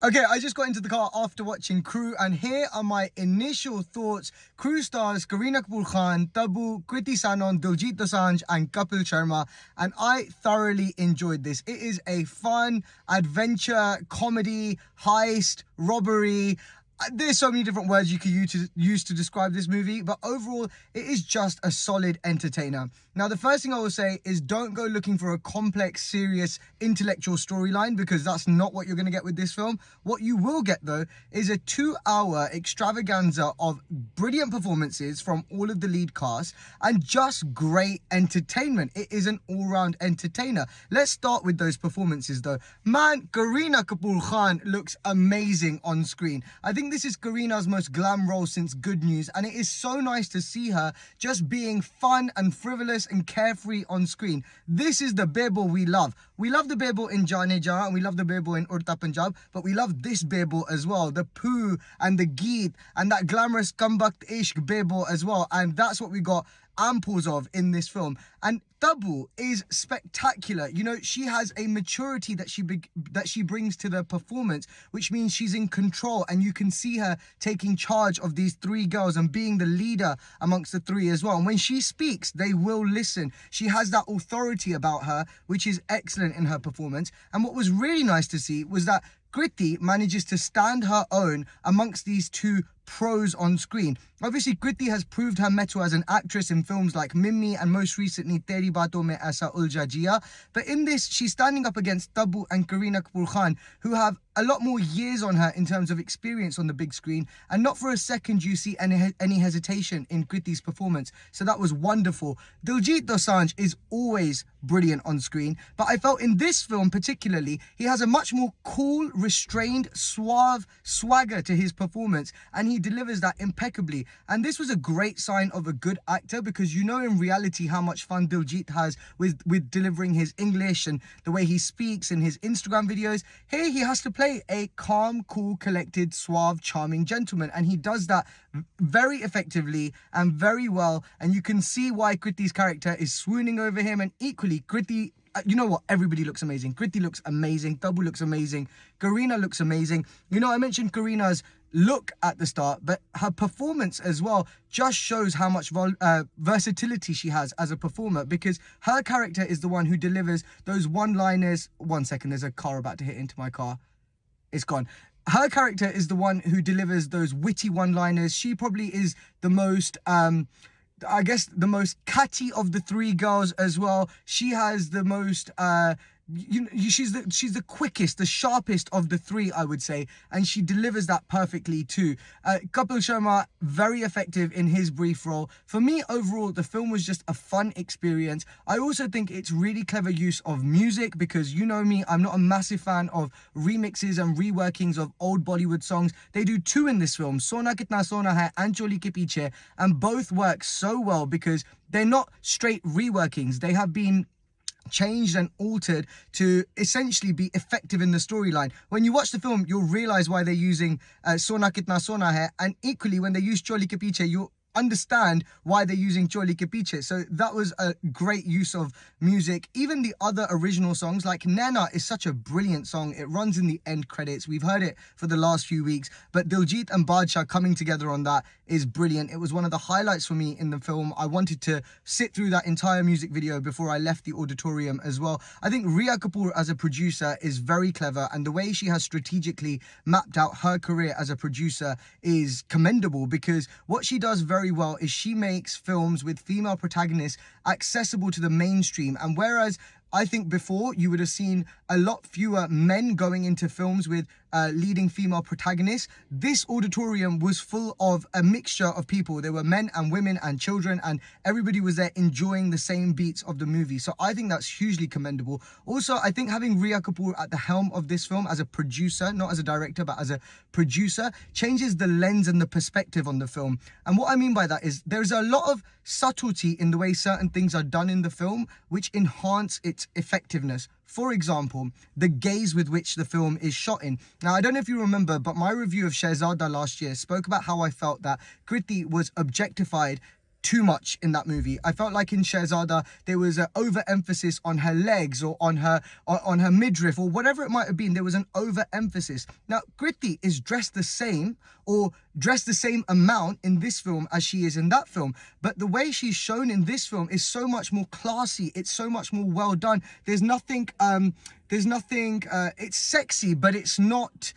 Okay, I just got into the car after watching Crew, and here are my initial thoughts. Crew stars Kareena Kapoor, Tabu, Kriti Sanon, Diljit Dosanjh, and Kapil Sharma, and I thoroughly enjoyed this. It is a fun adventure, comedy, heist, robbery. There's so many different words you could use to describe this movie, but overall, it is just a solid entertainer. Now, the first thing I will say is don't go looking for a complex, serious, intellectual storyline, because that's not what you're going to get with this film. What you will get, though, is a 2-hour extravaganza of brilliant performances from all of the lead cast and just great entertainment. It is an all-round entertainer. Let's start with those performances, though. Man, Kareena Kapoor looks amazing on screen. I think this is Kareena's most glam role since Good News, and it is so nice to see her just being fun and frivolous and carefree on screen. This is the Bebo we love. We love the Bebo in Jaane Jaan, and we love the Bebo in Urta Punjab, but we love this Bebo as well. The poo and the geet and that glamorous Kambakt Ishq Bebo as well, and that's what we got amples of in this film. And Tabu is spectacular. You know, she has a maturity that she brings to the performance, which means she's in control, and you can see her taking charge of these three girls and being the leader amongst the three as well. And when she speaks, they will listen. She has that authority about her, which is excellent in her performance. And what was really nice to see was that Kriti manages to stand her own amongst these two pros on screen. Obviously, Kriti has proved her mettle as an actress in films like Mimmi and most recently Teri Baaton Mein Aisa Ulja Jiya. But in this, she's standing up against Tabu and Kareena Kapoor, who have a lot more years on her in terms of experience on the big screen, and not for a second you see any hesitation in Kriti's performance. So that was wonderful. Diljit Dosanjh is always brilliant on screen, but I felt in this film particularly, he has a much more cool, restrained, suave swagger to his performance, and he delivers that impeccably. And this was a great sign of a good actor, because you know in reality how much fun Diljit has with delivering his English and the way he speaks in his Instagram videos. Here he has to play a calm, cool, collected, suave, charming gentleman, and he does that very effectively and very well. And you can see why Kriti's character is swooning over him, and equally Kriti, you know what, everybody looks amazing. Kriti looks amazing, Tabu looks amazing, Kareena looks amazing. You know, I mentioned Kareena's look at the start, but her performance as well just shows how much versatility she has as a performer, because her character is the one who delivers those one-liners. 1 second, there's a car about to hit into my car. It's gone. Her character is the one who delivers those witty one-liners. She probably is the most I guess the most catty of the three girls as well. She has the most she's the quickest, the sharpest of the three, I would say, and she delivers that perfectly too. Kapil Sharma, very effective in his brief role. For me, overall, the film was just a fun experience. I also think it's really clever use of music, because you know me, I'm not a massive fan of remixes and reworkings of old Bollywood songs. They do two in this film, Sona Kitna Sona Hai and Choli Ke Piche, and both work so well because they're not straight reworkings. They have been changed and altered to essentially be effective in the storyline. When you watch the film, you'll realize why they're using Sona Kitna Sona Hai, and equally when they use Choli Ke Piche, you'll understand why they're using Choli Ke Piche. So that was a great use of music. Even the other original songs, like Naina is such a brilliant song. It runs in the end credits. We've heard it for the last few weeks, but Diljit and Badshah coming together on that is brilliant. It was one of the highlights for me in the film. I wanted to sit through that entire music video before I left the auditorium as well. I think Rhea Kapoor as a producer is very clever, and the way she has strategically mapped out her career as a producer is commendable, because what she does very well is she makes films with female protagonists accessible to the mainstream. And whereas I think before you would have seen a lot fewer men going into films with leading female protagonists, this auditorium was full of a mixture of people. There were men and women and children, and everybody was there enjoying the same beats of the movie. So I think that's hugely commendable. Also, I think having Rhea Kapoor at the helm of this film as a producer, not as a director, but as a producer, changes the lens and the perspective on the film. And what I mean by that is there's a lot of subtlety in the way certain things are done in the film, which enhance its effectiveness. For example, the gaze with which the film is shot in. Now, I don't know if you remember, but my review of Shehzada last year spoke about how I felt that Kriti was objectified too much in that movie. I felt like in Shehzada there was an overemphasis on her legs or on her midriff or whatever it might have been. There was an overemphasis. Now Kriti is dressed the same or dressed the same amount in this film as she is in that film, but the way she's shown in this film is so much more classy. It's so much more well done. There's nothing it's sexy, but it's not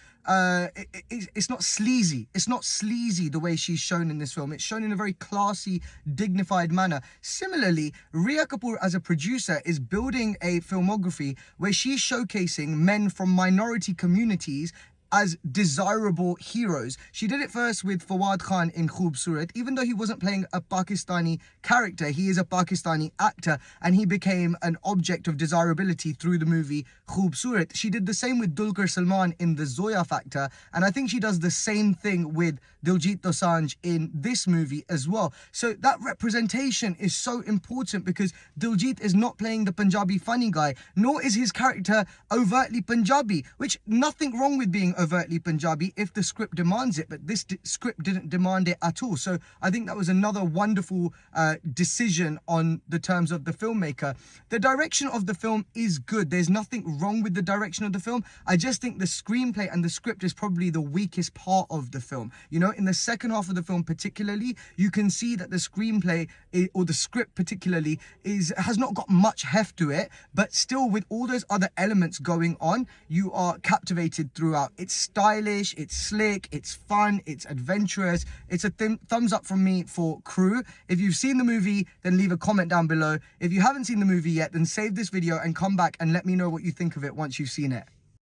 it's not sleazy. It's not sleazy the way she's shown in this film. It's shown in a very classy, dignified manner. Similarly, Kareena Kapoor as a producer is building a filmography where she's showcasing men from minority communities as desirable heroes. She did it first with Fawad Khan in Khoobsurat. Even though he wasn't playing a Pakistani character, he is a Pakistani actor, and he became an object of desirability through the movie Khoobsurat. She did the same with Dulquer Salmaan in The Zoya Factor, and I think she does the same thing with Diljit Dosanjh in this movie as well. So that representation is so important because Diljit is not playing the Punjabi funny guy, nor is his character overtly Punjabi, which nothing wrong with being overtly Punjabi if the script demands it, but this script didn't demand it at all. So I think that was another wonderful decision on the terms of the filmmaker. The direction of the film is good. There's nothing wrong with the direction of the film. I just think the screenplay and the script is probably the weakest part of the film. You know, in the second half of the film particularly, you can see that the screenplay or the script particularly has not got much heft to it, but still with all those other elements going on, you are captivated throughout. It's stylish, it's slick, it's fun, it's adventurous. It's a thumbs up from me for Crew. If you've seen the movie, then leave a comment down below. If you haven't seen the movie yet, then save this video and come back and let me know what you think of it once you've seen it.